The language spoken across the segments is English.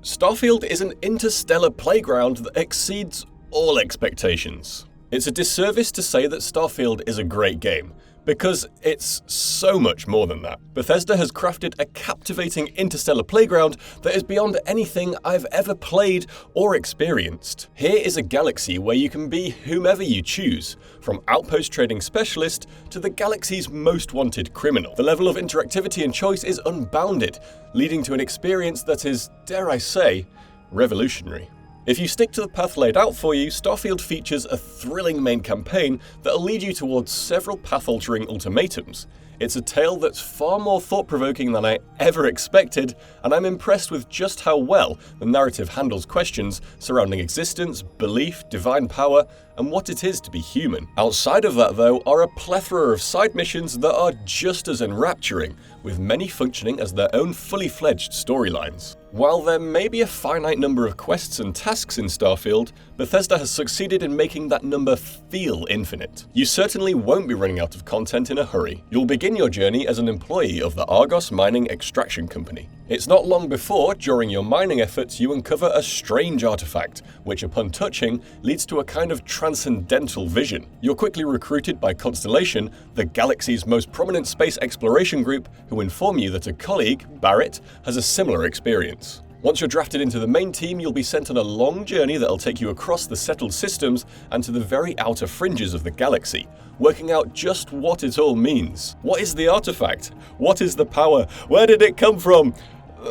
Starfield is an interstellar playground that exceeds all expectations. It's a disservice to say that Starfield is a great game, because it's so much more than that. Bethesda has crafted a captivating interstellar playground that is beyond anything I've ever played or experienced. Here is a galaxy where you can be whomever you choose, from outpost trading specialist to the galaxy's most wanted criminal. The level of interactivity and choice is unbounded, leading to an experience that is, dare I say, revolutionary. If you stick to the path laid out for you, Starfield features a thrilling main campaign that'll lead you towards several path-altering ultimatums. It's a tale that's far more thought-provoking than I ever expected, and I'm impressed with just how well the narrative handles questions surrounding existence, belief, divine power, and what it is to be human. Outside of that, though, are a plethora of side missions that are just as enrapturing, with many functioning as their own fully fledged storylines. While there may be a finite number of quests and tasks in Starfield, Bethesda has succeeded in making that number feel infinite. You certainly won't be running out of content in a hurry. You'll begin your journey as an employee of the Argos Mining Extraction Company. It's not long before, during your mining efforts, you uncover a strange artifact, which upon touching, leads to a kind of transcendental vision. You're quickly recruited by Constellation, the galaxy's most prominent space exploration group, who inform you that a colleague, Barrett, has a similar experience. Once you're drafted into the main team, you'll be sent on a long journey that'll take you across the settled systems and to the very outer fringes of the galaxy, working out just what it all means. What is the artifact? What is the power? Where did it come from?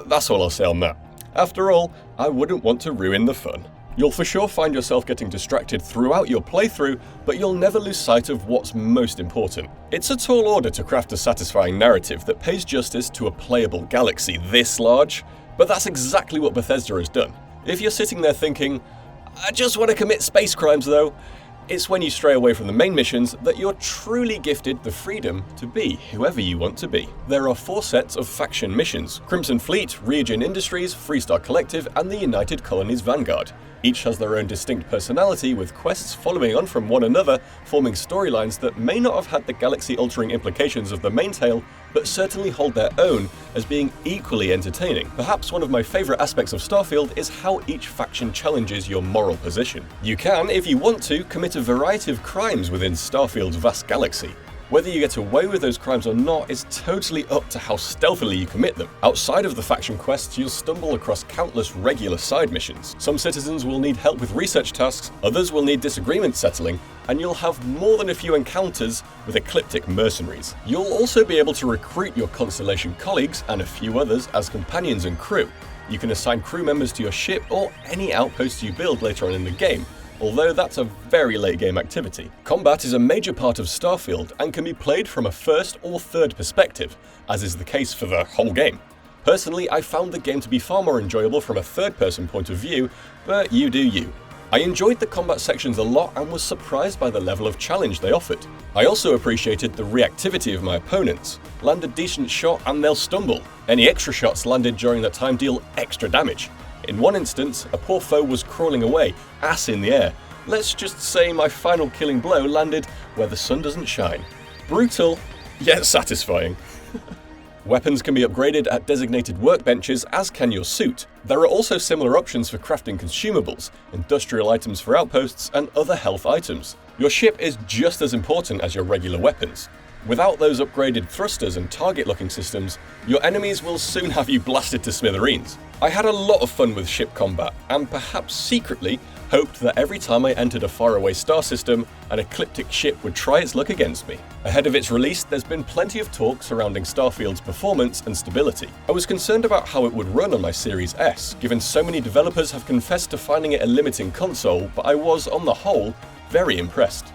That's all I'll say on that. After all, I wouldn't want to ruin the fun. You'll for sure find yourself getting distracted throughout your playthrough, but you'll never lose sight of what's most important. It's a tall order to craft a satisfying narrative that pays justice to a playable galaxy this large, but that's exactly what Bethesda has done. If you're sitting there thinking, I just want to commit space crimes though, it's when you stray away from the main missions that you're truly gifted the freedom to be whoever you want to be. There are 4 sets of faction missions: Crimson Fleet, Reogen Industries, Freestar Collective, and the United Colonies Vanguard. Each has their own distinct personality, with quests following on from one another, forming storylines that may not have had the galaxy-altering implications of the main tale, but certainly hold their own as being equally entertaining. Perhaps one of my favourite aspects of Starfield is how each faction challenges your moral position. You can, if you want to, commit a variety of crimes within Starfield's vast galaxy. Whether you get away with those crimes or not is totally up to how stealthily you commit them. Outside of the faction quests, you'll stumble across countless regular side missions. Some citizens will need help with research tasks, others will need disagreement settling, and you'll have more than a few encounters with ecliptic mercenaries. You'll also be able to recruit your Constellation colleagues and a few others as companions and crew. You can assign crew members to your ship or any outposts you build later on in the game, although that's a very late game activity. Combat is a major part of Starfield and can be played from a first or third perspective, as is the case for the whole game. Personally, I found the game to be far more enjoyable from a third-person point of view, but you do you. I enjoyed the combat sections a lot and was surprised by the level of challenge they offered. I also appreciated the reactivity of my opponents. Land a decent shot and they'll stumble. Any extra shots landed during that time deal extra damage. In one instance, a poor foe was crawling away, ass in the air. Let's just say my final killing blow landed where the sun doesn't shine. Brutal, yet satisfying. Weapons can be upgraded at designated workbenches, as can your suit. There are also similar options for crafting consumables, industrial items for outposts, and other health items. Your ship is just as important as your regular weapons. Without those upgraded thrusters and target-locking systems, your enemies will soon have you blasted to smithereens. I had a lot of fun with ship combat, and perhaps secretly hoped that every time I entered a faraway star system, an ecliptic ship would try its luck against me. Ahead of its release, there's been plenty of talk surrounding Starfield's performance and stability. I was concerned about how it would run on my Series S, given so many developers have confessed to finding it a limiting console, but I was, on the whole, very impressed.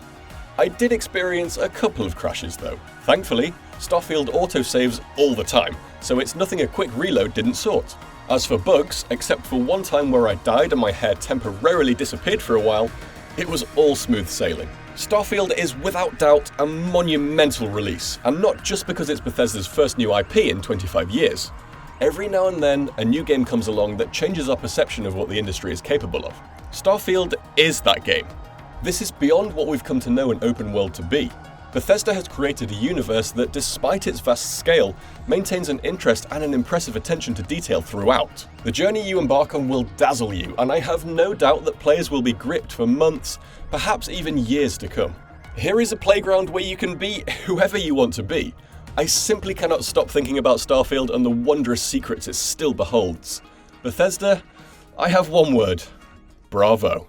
I did experience a couple of crashes though. Thankfully, Starfield autosaves all the time, so it's nothing a quick reload didn't sort. As for bugs, except for one time where I died and my hair temporarily disappeared for a while, it was all smooth sailing. Starfield is without doubt a monumental release, and not just because it's Bethesda's first new IP in 25 years. Every now and then, a new game comes along that changes our perception of what the industry is capable of. Starfield is that game. This is beyond what we've come to know an open world to be. Bethesda has created a universe that, despite its vast scale, maintains an interest and an impressive attention to detail throughout. The journey you embark on will dazzle you, and I have no doubt that players will be gripped for months, perhaps even years to come. Here is a playground where you can be whoever you want to be. I simply cannot stop thinking about Starfield and the wondrous secrets it still beholds. Bethesda, I have one word: bravo.